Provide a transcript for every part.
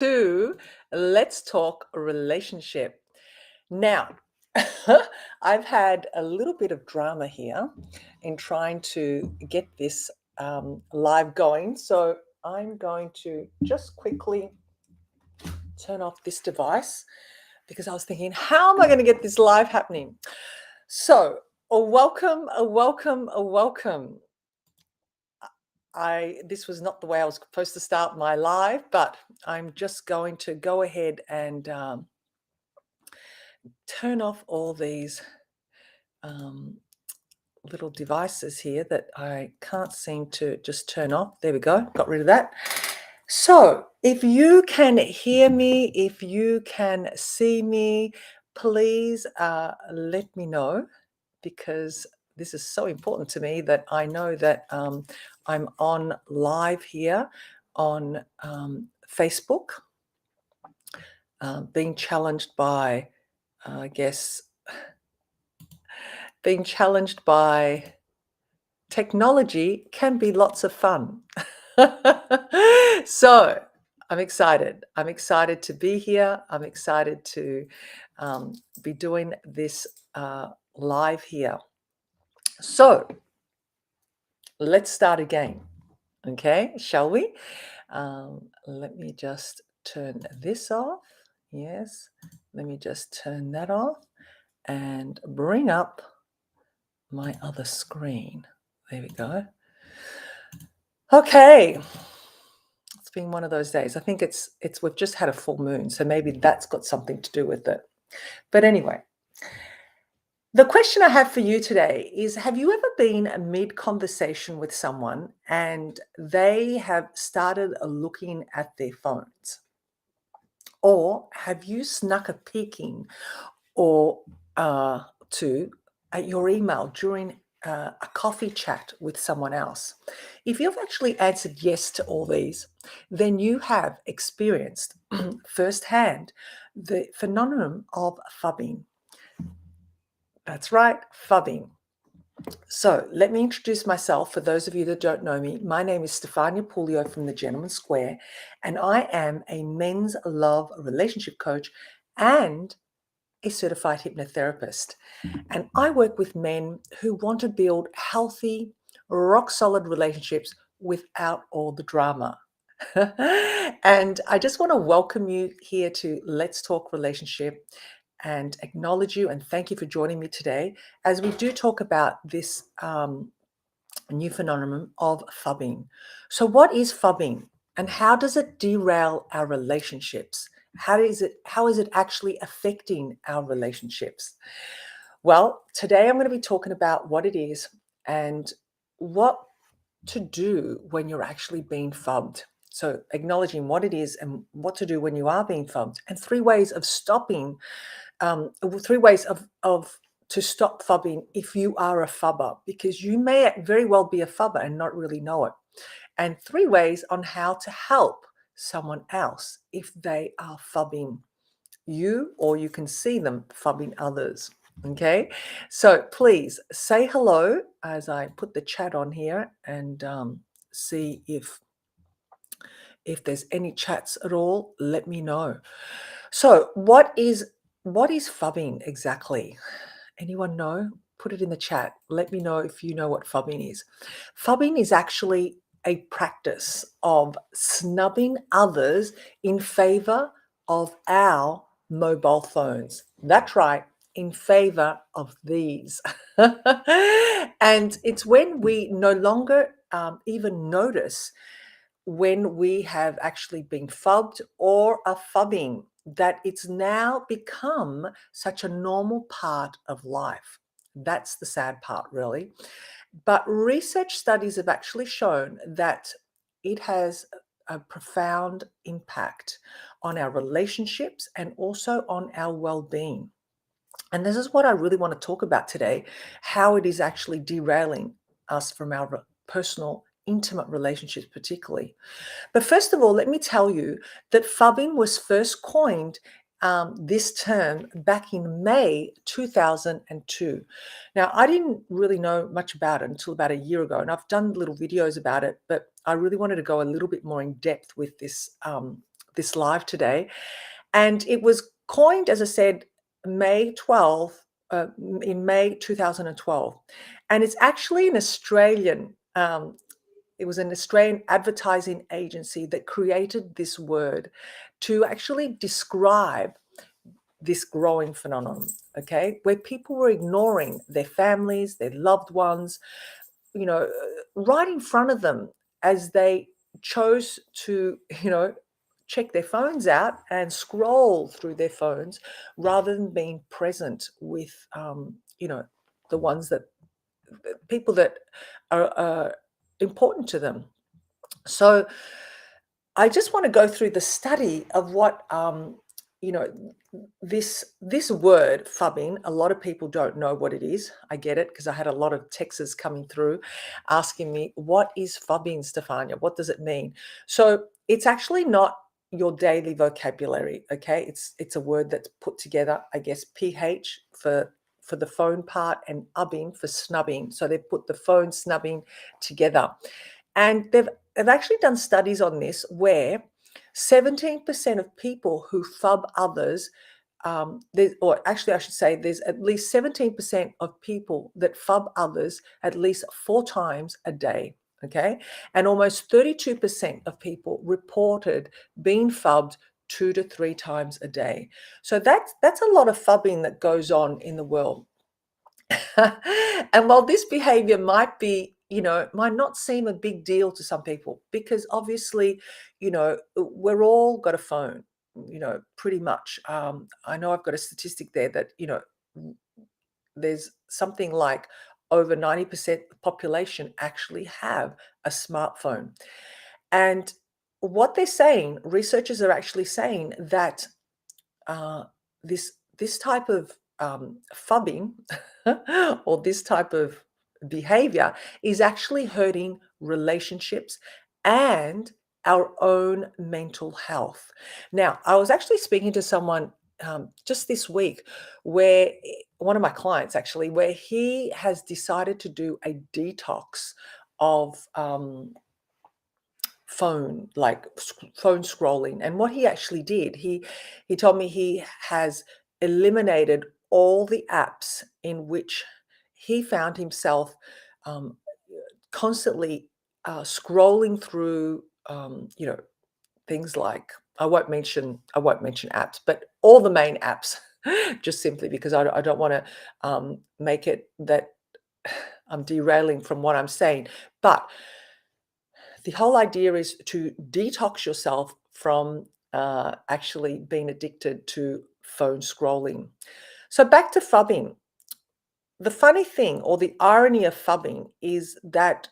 to Let's Talk Relationship. Now, I've had a little bit of drama here in trying to get this live going. So I'm going to just quickly turn off this device because I was thinking, how am I going to get this live happening? So, a welcome. This was not the way I was supposed to start my live, but I'm just going to go ahead and turn off all these little devices here that I can't seem to just turn off. There we go, got rid of that. So if you can hear me, if you can see me, please let me know, because this is so important to me that I know that I'm on live here on Facebook, being challenged by, being challenged by technology can be lots of fun. So I'm excited. I'm excited to be here. I'm excited to be doing this live here. So let's start again. Okay, shall we? Let me just turn this off. Yes, let me just turn that off and bring up my other screen. There we go. Okay. It's been one of those days. I think it's we've just had a full moon, so maybe that's got something to do with it. But anyway, the question I have for you today is, have you ever been mid-conversation with someone and they have started looking at their phones? Or have you snuck a peeking or two at your email during a coffee chat with someone else? If you've actually answered yes to all these, then you have experienced firsthand the phenomenon of phubbing. That's right, phubbing. So let me introduce myself for those of you that don't know me. My name is Stefania Pulio from the Gentleman Square, and I am a men's love relationship coach and a certified hypnotherapist. And I work with men who want to build healthy, rock solid relationships without all the drama. And I just want to welcome you here to Let's Talk Relationship and acknowledge you and thank you for joining me today as we do talk about this new phenomenon of phubbing. So what is phubbing and how does it derail our relationships? How is it actually affecting our relationships? Well, today I'm going to be talking about what it is and what to do when you're actually being phubbed. So acknowledging what it is and what to do when you are being phubbed, and 3 ways of stopping, 3 ways of to stop phubbing if you are a phubber, because you may very well be a phubber and not really know it. And 3 ways on how to help someone else if they are phubbing you, or you can see them phubbing others. Okay, so please say hello as I put the chat on here and see if there's any chats at all. Let me know. So what is phubbing exactly? Anyone know? Put it in the chat. Let me know if you know what phubbing is. Phubbing is actually a practice of snubbing others in favor of our mobile phones. That's right, in favor of these. And it's when we no longer even notice when we have actually been phubbed or are phubbing, that it's now become such a normal part of life. That's the sad part, really. But research studies have actually shown that it has a profound impact on our relationships and also on our well-being. And this is what I really want to talk about today, how it is actually derailing us from our personal, intimate relationships particularly. But first of all, let me tell you that phubbing was first coined, this term, back in May 2002. Now, I didn't really know much about it until about a year ago, and I've done little videos about it, but I really wanted to go a little bit more in depth with this this live today. And it was coined, as I said, May 12th, in May 2012. And it's actually an Australian, it was an Australian advertising agency that created this word to actually describe this growing phenomenon, okay, where people were ignoring their families, their loved ones, right in front of them as they chose to, check their phones out and scroll through their phones rather than being present with, the ones that people that are important to them. So I just want to go through the study of what you know this word phubbing. A lot of people don't know what it is. I get it because I had a lot of texts coming through asking me, what is phubbing, Stefania? What does it mean? So it's actually not your daily vocabulary, okay? It's a word that's put together, I guess, ph for the phone part and ubbing for snubbing. So they've put the phone snubbing together. And they've actually done studies on this where 17% of people who phub others, or actually, I should say, there's at least 17% of people that phub others at least 4 times a day. Okay. And almost 32% of people reported being phubbed 2 to 3 times a day. So that's a lot of phubbing that goes on in the world. And while this behavior might not seem a big deal to some people, because obviously, we're all got a phone, pretty much. I know I've got a statistic there that, there's something like over 90% of the population actually have a smartphone. And what they're saying, researchers are actually saying that uh, this type of phubbing or this type of behavior is actually hurting relationships and our own mental health. Now, I was actually speaking to someone just this week where one of my clients actually, where he has decided to do a detox of phone scrolling. And what he actually did, he told me he has eliminated all the apps in which he found himself um, constantly scrolling through, things like, I won't mention apps, but all the main apps, just simply because I don't want to make it that I'm derailing from what I'm saying. But the whole idea is to detox yourself from actually being addicted to phone scrolling. So back to phubbing. The funny thing, or the irony of phubbing, is that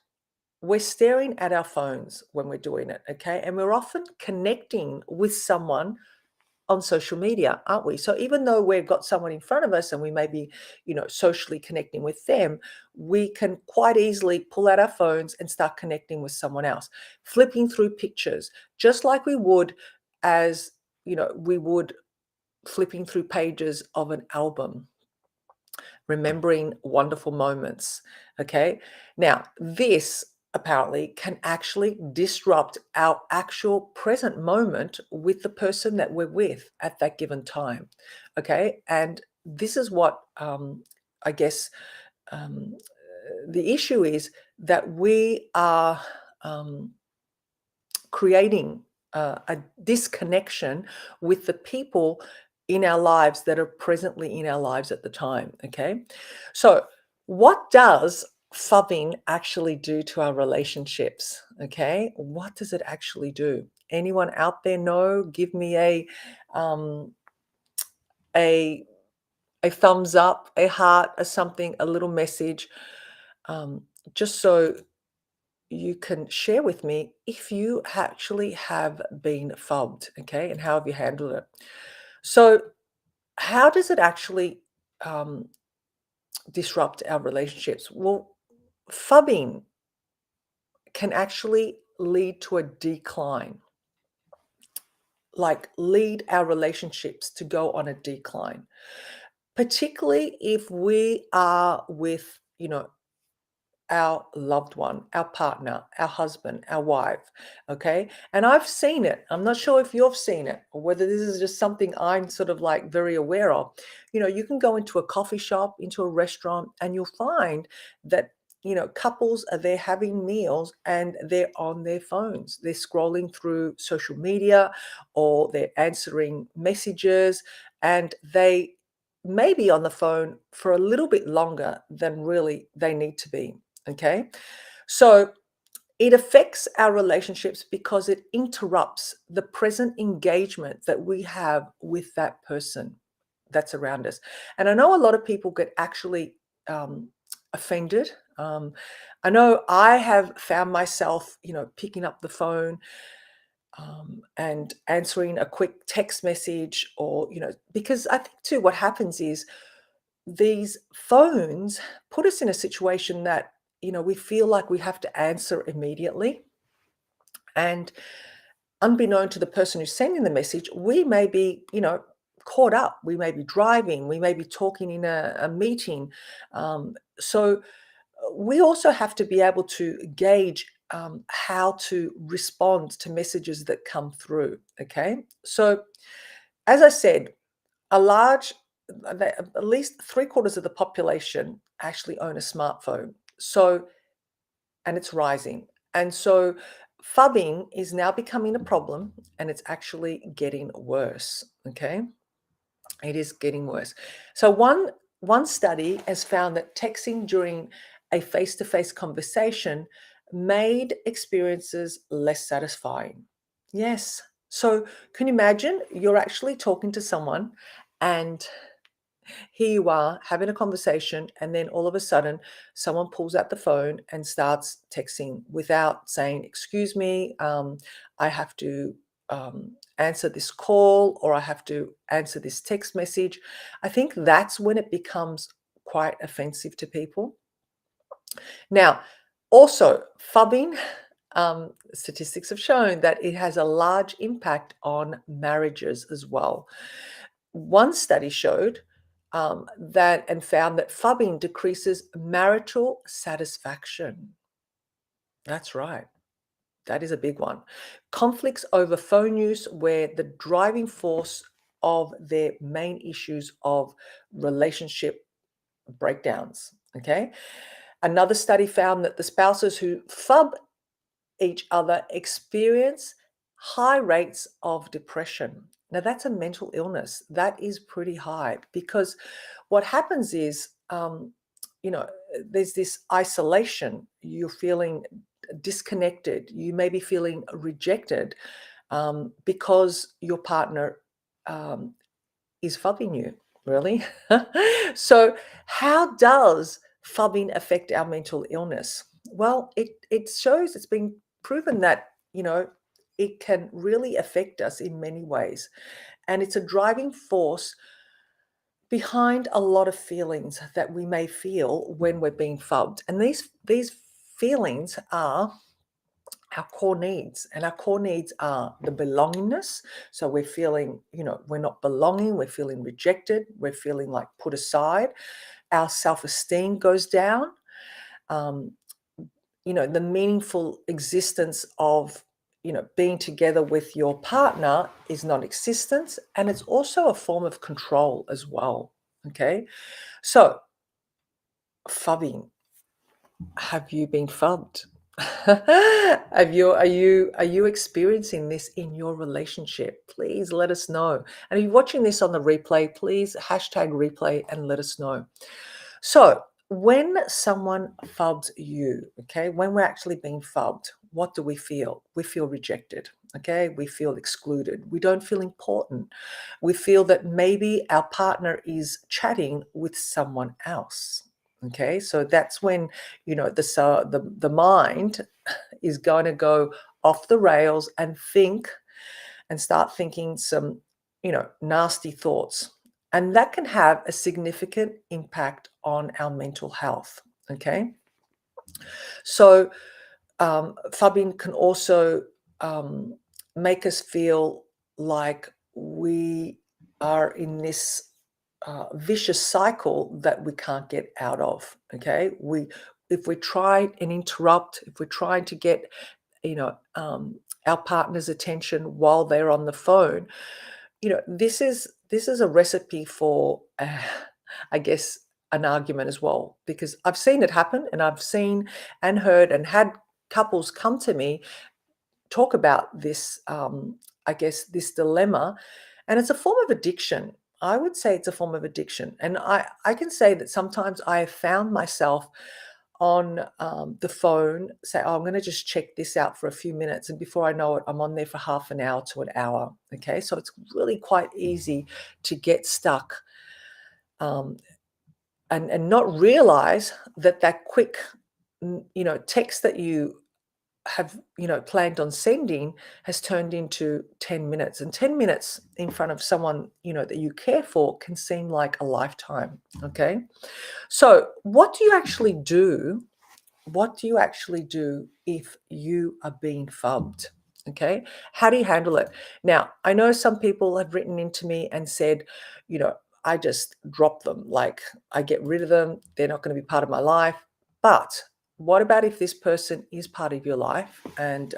we're staring at our phones when we're doing it, okay? And we're often connecting with someone on social media, aren't we? So even though we've got someone in front of us and we may be, socially connecting with them, we can quite easily pull out our phones and start connecting with someone else, flipping through pictures, just like we would we would flipping through pages of an album, remembering wonderful moments. Okay. Now, this apparently can actually disrupt our actual present moment with the person that we're with at that given time. Okay. And this is what I guess the issue is, that we are creating a disconnection with the people in our lives that are presently in our lives at the time. Okay. So, what does phubbing actually do to our relationships? Okay. What does it actually do? Anyone out there know? Give me um, a a thumbs up, a heart, or something, a little message, um, just so you can share with me if you actually have been phubbed, okay, and how have you handled it. So, how does it actually um, disrupt our relationships? Well, phubbing can actually lead to a decline, like lead our relationships to go on a decline, particularly if we are with, our loved one, our partner, our husband, our wife. Okay. And I've seen it. I'm not sure if you've seen it or whether this is just something I'm sort of like very aware of. You can go into a coffee shop, into a restaurant, and you'll find that, couples are there having meals and they're on their phones. They're scrolling through social media or they're answering messages, and they may be on the phone for a little bit longer than really they need to be. Okay. So it affects our relationships because it interrupts the present engagement that we have with that person that's around us. And I know a lot of people get actually offended. I know I have found myself, picking up the phone and answering a quick text message, or, because I think too what happens is these phones put us in a situation that, we feel like we have to answer immediately. And unbeknown to the person who's sending the message, we may be, caught up. We may be driving. We may be talking in a meeting. So we also have to be able to gauge how to respond to messages that come through. Okay. So, as I said, a large, at least three-quarters of the population actually own a smartphone. So, and it's rising. And so phubbing is now becoming a problem, and it's actually getting worse. Okay. It is getting worse. So one study has found that texting during a face-to-face conversation made experiences less satisfying. Yes. So can you imagine you're actually talking to someone, and here you are having a conversation, and then all of a sudden someone pulls out the phone and starts texting without saying, excuse me, I have to answer this call, or I have to answer this text message. I think that's when it becomes quite offensive to people. Now, also phubbing, statistics have shown that it has a large impact on marriages as well. One study showed that and found that phubbing decreases marital satisfaction. That's right. That is a big one. Conflicts over phone use were the driving force of their main issues of relationship breakdowns. Okay. Another study found that the spouses who phub each other experience high rates of depression. Now, that's a mental illness. That is pretty high, because what happens is, there's this isolation. You're feeling disconnected. You may be feeling rejected because your partner um, is phubbing you, really. So, how does phubbing affect our mental illness? Well, it shows, it's been proven that, it can really affect us in many ways. And it's a driving force behind a lot of feelings that we may feel when we're being phubbed. And these feelings are our core needs, and our core needs are the belongingness. So we're feeling, we're not belonging, we're feeling rejected, we're feeling like put aside. Our self-esteem goes down. um, the meaningful existence of, being together with your partner is non-existent, and it's also a form of control as well. Okay. So phubbing, have you been phubbed? Are you experiencing this in your relationship? Please let us know. And if you're watching this on the replay, please hashtag replay and let us know. So when someone phubs you, okay, when we're actually being phubbed, what do we feel? We feel rejected. Okay, we feel excluded. We don't feel important. We feel that maybe our partner is chatting with someone else. Okay, so that's when, the mind is going to go off the rails and start thinking some, nasty thoughts. And that can have a significant impact on our mental health. Okay. So phubbing can also make us feel like we are in this vicious cycle that we can't get out of. Okay, if we try and interrupt, if we're trying to get, our partner's attention while they're on the phone, this is a recipe for, I guess, an argument as well, because I've seen it happen, and I've seen and heard and had couples come to me talk about this, I guess, this dilemma, and it's a form of addiction. I would say it's a form of addiction, and I can say that sometimes I have found myself on the phone, say, "Oh, I'm going to just check this out for a few minutes," and before I know it, I'm on there for half an hour to an hour. Okay, so it's really quite easy to get stuck, um, and not realize that quick, text that you have planned on sending has turned into 10 minutes, and 10 minutes in front of someone that you care for can seem like a lifetime. Okay, so what do you actually do if you are being phubbed? Okay, how do you handle it? Now, I know some people have written into me and said, you know I just drop them, like I get rid of them, they're not going to be part of my life. But what about if this person is part of your life, and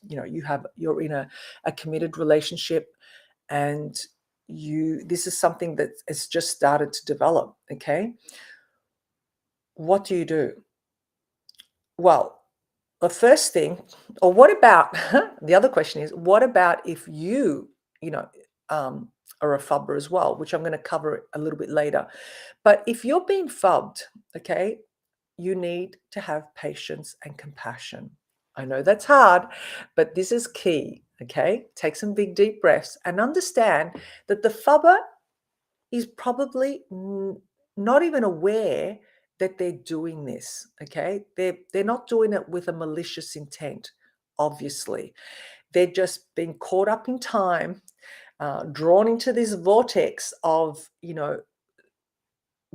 you're in a committed relationship, and this is something that has just started to develop? Okay, what do you do? Well, the first thing, or what about the other question is, what about if you know, are a phubber as well, which I'm going to cover a little bit later. But if you're being phubbed, okay, you need to have patience and compassion. I know that's hard, but this is key. Okay, take some big deep breaths and understand that the phubber is probably not even aware that they're doing this. Okay, they're not doing it with a malicious intent. Obviously, they're just being caught up in time, drawn into this vortex of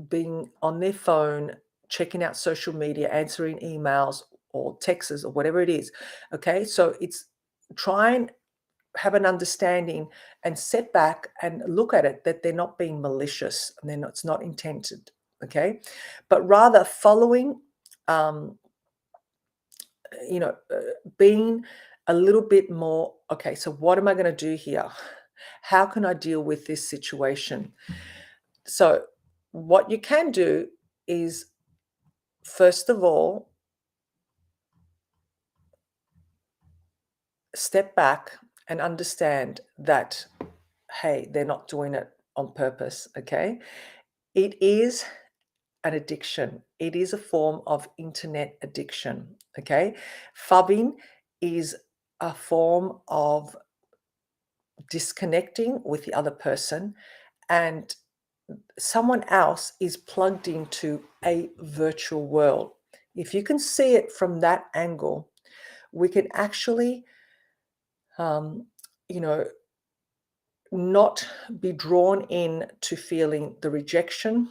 being on their phone, checking out social media, answering emails or texts or whatever it is. Okay, so it's try and have an understanding and sit back and look at it, that they're not being malicious, and it's not intended. Okay, but rather following, um, being a little bit more, okay, so what am I going to do here? How can I deal with this situation? So what you can do is, first of all, step back and understand that, hey, they're not doing it on purpose. Okay, it is an addiction. It is a form of internet addiction. Okay, phubbing is a form of disconnecting with the other person, and someone else is plugged into a virtual world. If you can see it from that angle, we can actually, um, you know, not be drawn in to feeling the rejection,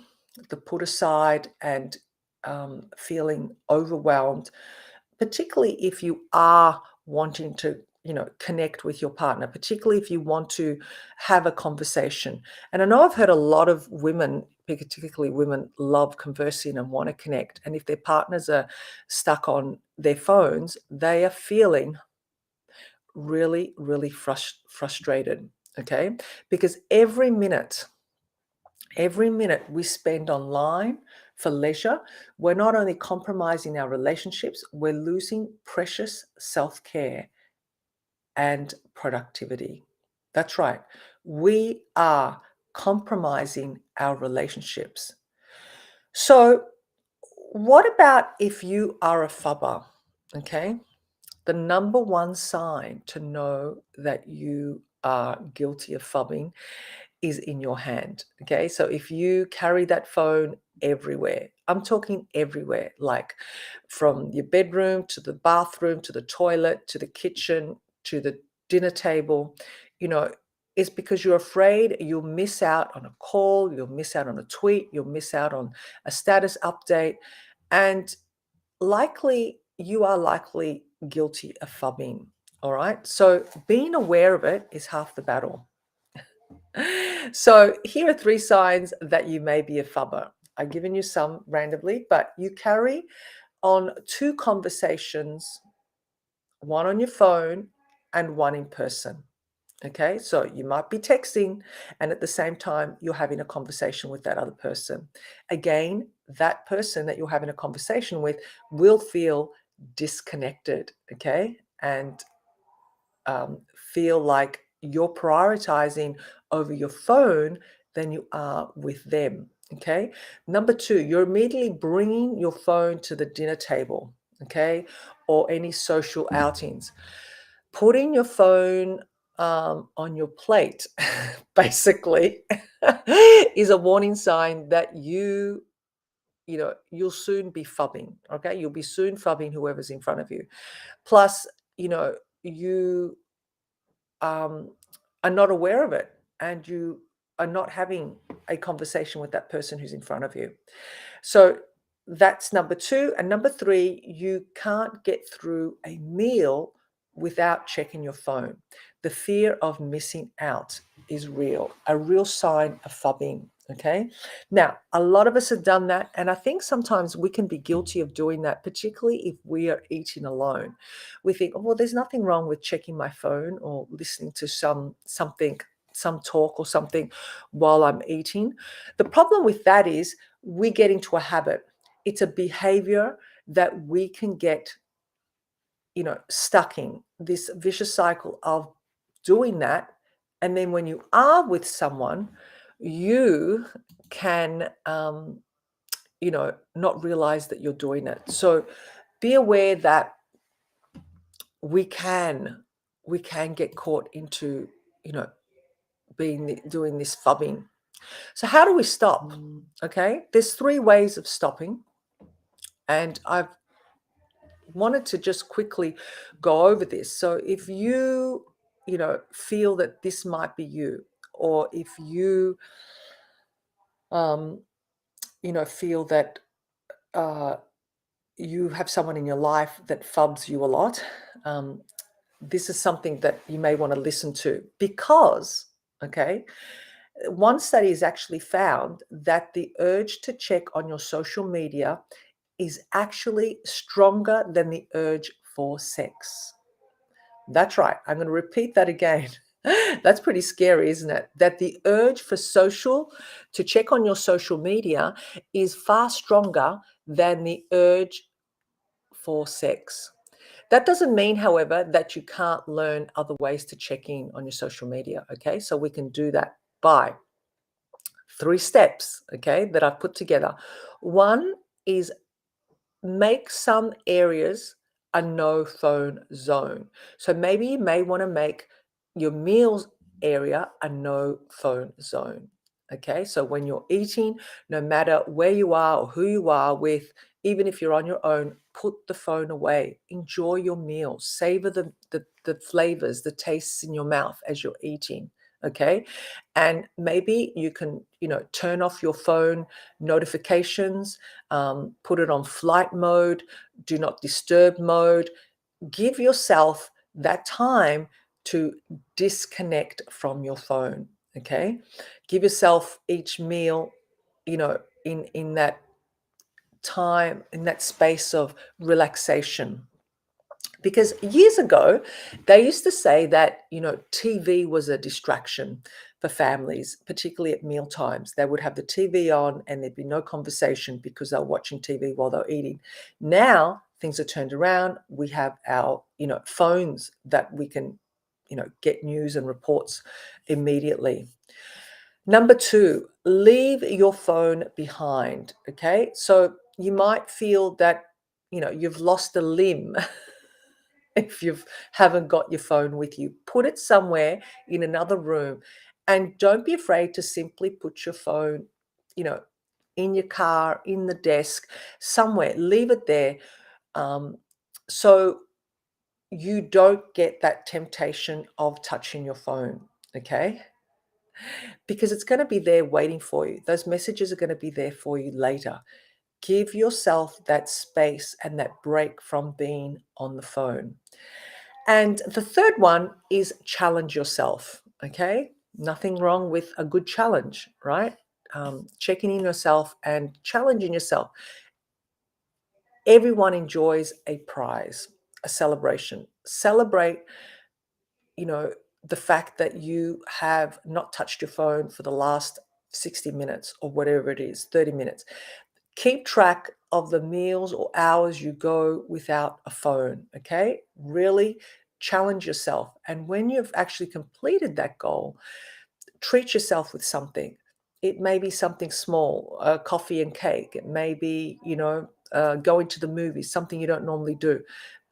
the put aside, and feeling overwhelmed, particularly if you are wanting to connect with your partner, particularly if you want to have a conversation. And I know I've heard a lot of women, particularly women, love conversing and want to connect, and if their partners are stuck on their phones, they are feeling really, really frustrated. Okay, because every minute we spend online for leisure, we're not only compromising our relationships, we're losing precious self-care and productivity. That's right. We are compromising our relationships. So, what about if you are a phubber? Okay. The number one sign to know that you are guilty of phubbing is in your hand. Okay, so if you carry that phone everywhere, I'm talking everywhere, like from your bedroom to the bathroom to the toilet to the kitchen to the dinner table, you know, it's because you're afraid you'll miss out on a call, you'll miss out on a tweet, you'll miss out on a status update, and you are likely guilty of phubbing. All right, so being aware of it is half the battle. So here are 3 signs that you may be a phubber. I've given you some randomly, but you carry on 2 conversations, one on your phone and one in person. Okay, so you might be texting and at the same time you're having a conversation with that other person. Again, that person that you're having a conversation with will feel disconnected, okay, and feel like you're prioritizing over your phone than you are with them. Okay. Number 2, you're immediately bringing your phone to the dinner table, okay, or any social outings. Putting your phone on your plate, basically, is a warning sign that you'll soon be phubbing. Okay, you'll be soon phubbing whoever's in front of you. Plus, you are not aware of it and you are not having a conversation with that person who's in front of you. So that's number 2. And number 3, you can't get through a meal without checking your phone. The fear of missing out is real, a real sign of phubbing. Okay. Now, a lot of us have done that. And I think sometimes we can be guilty of doing that, particularly if we are eating alone. We think, oh, well, there's nothing wrong with checking my phone or listening to some talk or something while I'm eating. The problem with that is we get into a habit. It's a behavior that we can get, stuck in this vicious cycle of doing that. And then when you are with someone, you can, not realize that you're doing it. So be aware that we can get caught into, doing this phubbing. So how do we stop? Okay, there's 3 ways of stopping, and I've wanted to just quickly go over this. So if you feel that this might be you, or if you feel that you have someone in your life that phubs you a lot, this is something that you may want to listen to, because one study has actually found that the urge to check on your social media is actually stronger than the urge for sex. That's right. I'm going to repeat that again. That's pretty scary, isn't it? That the urge to check on your social media is far stronger than the urge for sex. That doesn't mean, however, that you can't learn other ways to check in on your social media. Okay, so we can do that by 3 steps, okay, that I've put together. One is make some areas a no phone zone. So maybe you may want to make your meals area a no phone zone. Okay, so when you're eating, no matter where you are or who you are with, even if you're on your own, put the phone away. Enjoy your meal. Savor the flavors, the tastes in your mouth as you're eating. Okay, and maybe you can, turn off your phone notifications, put it on flight mode, do not disturb mode. Give yourself that time to disconnect from your phone. Okay, give yourself each meal, in that time, in that space of relaxation. Because years ago, they used to say that, TV was a distraction for families, particularly at meal times. They would have the TV on and there'd be no conversation because they're watching TV while they're eating. Now, things are turned around. We have our, phones that we can, get news and reports immediately. Number 2, leave your phone behind. Okay. So you might feel that, you've lost a limb if you haven't got your phone with you. Put it somewhere in another room, and don't be afraid to simply put your phone, in your car, in the desk, somewhere. Leave it there, so you don't get that temptation of touching your phone. Okay, because it's going to be there waiting for you. Those messages are going to be there for you later. Give yourself that space and that break from being on the phone. And the third one is challenge yourself. Okay, nothing wrong with a good challenge, right? Checking in yourself and challenging yourself. Everyone enjoys a prize, a celebration. Celebrate, you know, the fact that you have not touched your phone for the last 60 minutes or whatever it is, 30 minutes. Keep track of the meals or hours you go without a phone, okay? Really challenge yourself. And when you've actually completed that goal, treat yourself with something. It may be something small, coffee and cake. It may be, going to the movies, something you don't normally do.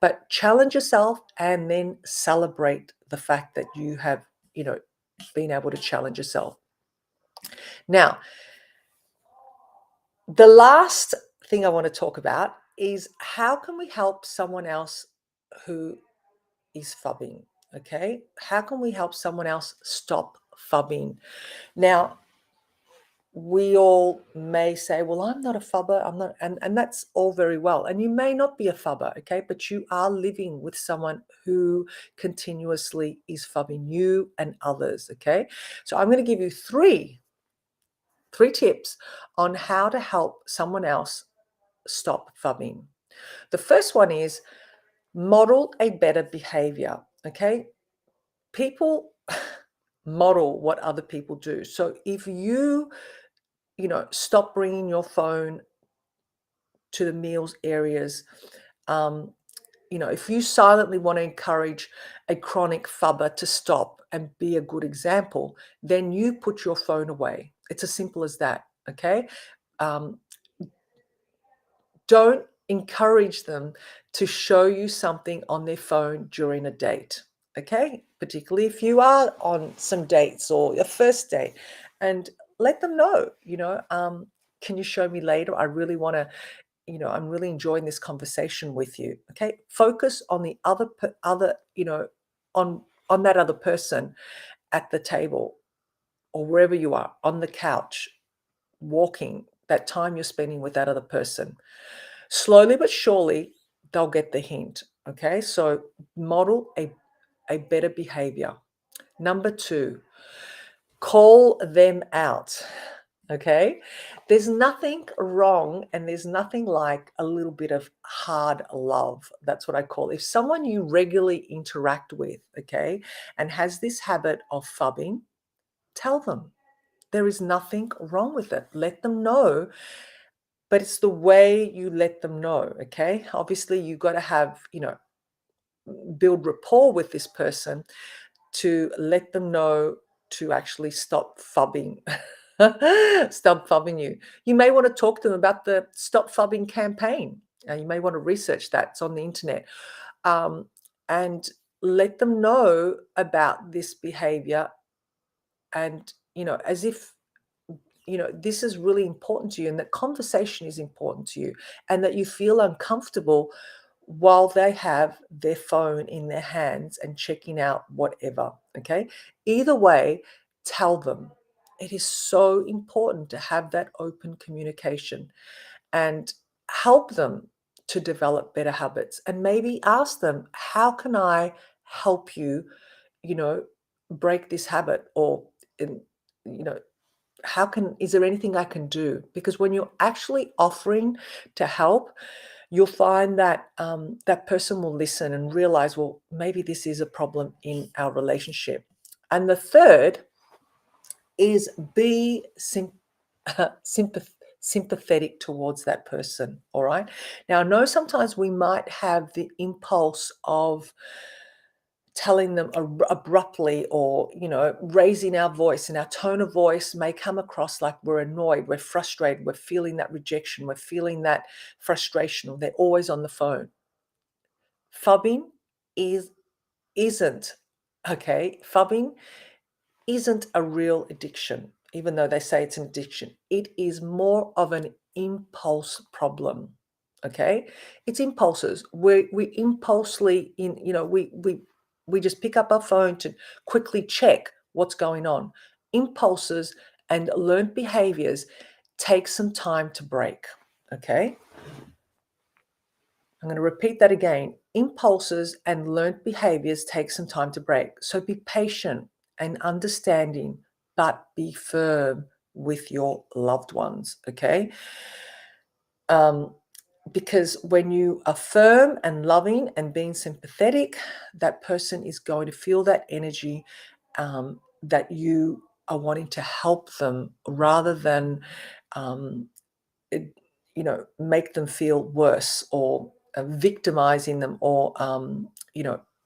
But challenge yourself and then celebrate the fact that you have, been able to challenge yourself. Now, the last thing I want to talk about is how can we help someone else who is phubbing? Okay. How can we help someone else stop phubbing? Now, we all may say, well, I'm not a phubber, I'm not, and that's all very well. And you may not be a phubber, okay, but you are living with someone who continuously is phubbing you and others, okay? So I'm going to give you three tips on how to help someone else stop phubbing. The first one is model a better behavior, okay? People model what other people do. So if you stop bringing your phone to the meals areas. If you silently want to encourage a chronic phubber to stop and be a good example, then you put your phone away. It's as simple as that, okay? Don't encourage them to show you something on their phone during a date, okay? Particularly if you are on some dates or a first date, and let them know, can you show me later? I really want to, I'm really enjoying this conversation with you. Okay. Focus on the other, on that other person at the table or wherever you are, on the couch, walking, that time you're spending with that other person. Slowly but surely, they'll get the hint. Okay. So model a better behavior. Number 2, call them out. Okay. There's nothing wrong and there's nothing like a little bit of hard love. That's what I call it. If someone you regularly interact with, okay, and has this habit of phubbing, tell them. There is nothing wrong with it. Let them know. But it's the way you let them know. Okay. Obviously, you've got to have, build rapport with this person to let them know to actually stop phubbing. Stop phubbing you. You may want to talk to them about the Stop Phubbing campaign. You may want to research that. It's on the internet. And let them know about this behavior and, as if, this is really important to you and that conversation is important to you and that you feel uncomfortable while they have their phone in their hands and checking out whatever, okay? Either way, tell them. It is so important to have that open communication and help them to develop better habits and maybe ask them, how can I help you, break this habit or, you know, is there anything I can do? Because when you're actually offering to help, you'll find that that person will listen and realize, well, maybe this is a problem in our relationship. And the third is be sympathetic towards that person. All right. Now, I know sometimes we might have the impulse of telling them abruptly or raising our voice, and our tone of voice may come across like we're annoyed, we're frustrated, we're feeling that rejection, we're feeling that frustration, or they're always on the phone. Phubbing isn't okay. Phubbing isn't a real addiction, even though they say it's an addiction. It is more of an impulse problem. Okay, it's impulses. We impulsively we just pick up our phone to quickly check what's going on. Impulses and learned behaviors take some time to break. Okay, I'm going to repeat that again. Impulses and learned behaviors take some time to break. So be patient and understanding, but be firm with your loved ones. Okay. because when you are firm and loving and being sympathetic, that person is going to feel that energy, that you are wanting to help them rather than, um, it, make them feel worse, or victimizing them, or,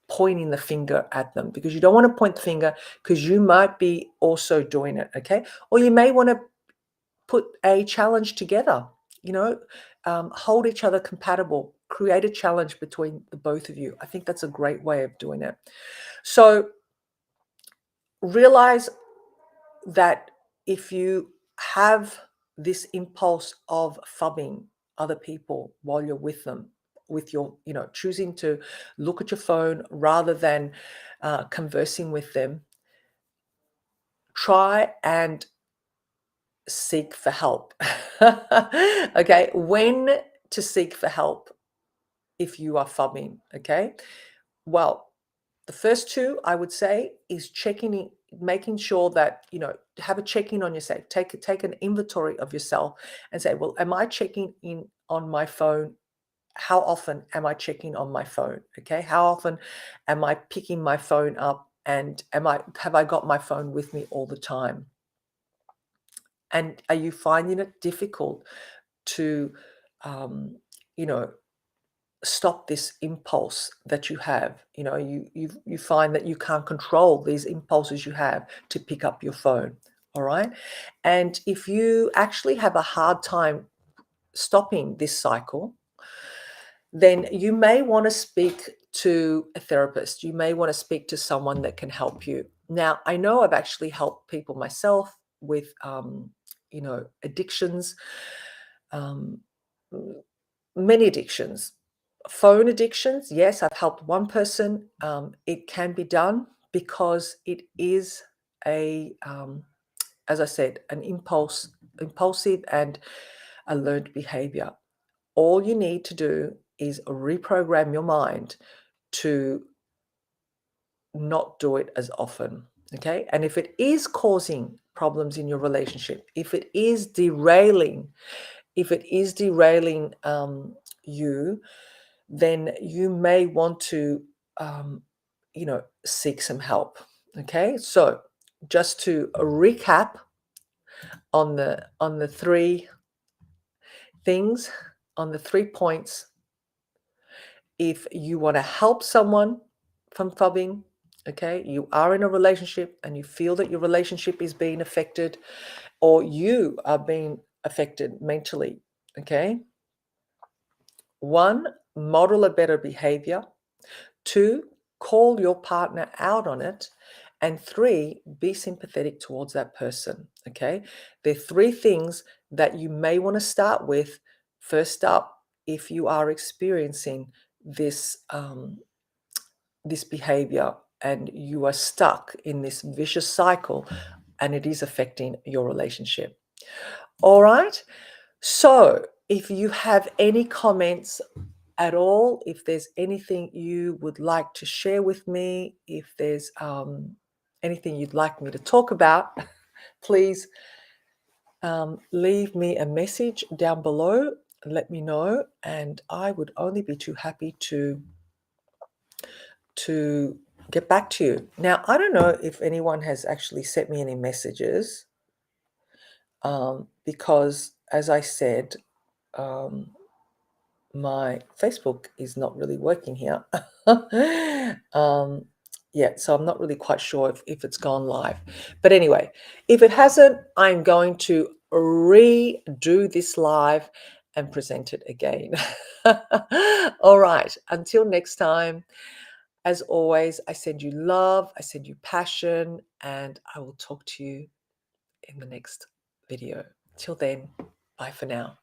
pointing the finger at them, because you don't want to point the finger, because you might be also doing it. Okay. Or you may want to put a challenge together, hold each other compatible, create a challenge between the both of you. I think that's a great way of doing it. So realize that if you have this impulse of phubbing other people while you're with them, with your, choosing to look at your phone rather than conversing with them, try and seek for help. Okay, when to seek for help if you are phubbing. Okay, well, the first two I would say is checking in, making sure that have a check-in on yourself. Take an inventory of yourself and say, well, am I checking in on my phone? How often am I checking on my phone? Okay, how often am I picking my phone up, and have I got my phone with me all the time? And are you finding it difficult to, um, you know, stop this impulse that you have? You find that you can't control these impulses you have to pick up your phone. All right. And if you actually have a hard time stopping this cycle, then you may want to speak to a therapist. You may want to speak to someone that can help you. Now, I know I've actually helped people myself with, addictions, um, m- many addictions. Phone addictions, yes, I've helped one person. It can be done because it is as I said, an impulsive and a learned behavior. All you need to do is reprogram your mind to not do it as often. Okay. And if it is causing problems in your relationship, if it is derailing you, then you may want to, seek some help. Okay. So just to recap on the three things, on the 3 points. If you want to help someone from phubbing, okay, you are in a relationship and you feel that your relationship is being affected, or you are being affected mentally, okay? 1, model a better behavior. 2, call your partner out on it. And 3, be sympathetic towards that person, okay? There are 3 things that you may want to start with. First up, if you are experiencing this this behavior and you are stuck in this vicious cycle and it is affecting your relationship. All right. So if you have any comments at all, if there's anything you would like to share with me, if there's anything you'd like me to talk about, please leave me a message down below. Let me know, and I would only be too happy to get back to you. Now, I don't know if anyone has actually sent me any messages, because, as I said, my Facebook is not really working here. Yeah, so I'm not really quite sure if it's gone live. But anyway, if it hasn't, I'm going to redo this live and present it again. All right, until next time. As always, I send you love, I send you passion, and I will talk to you in the next video. Till then, bye for now.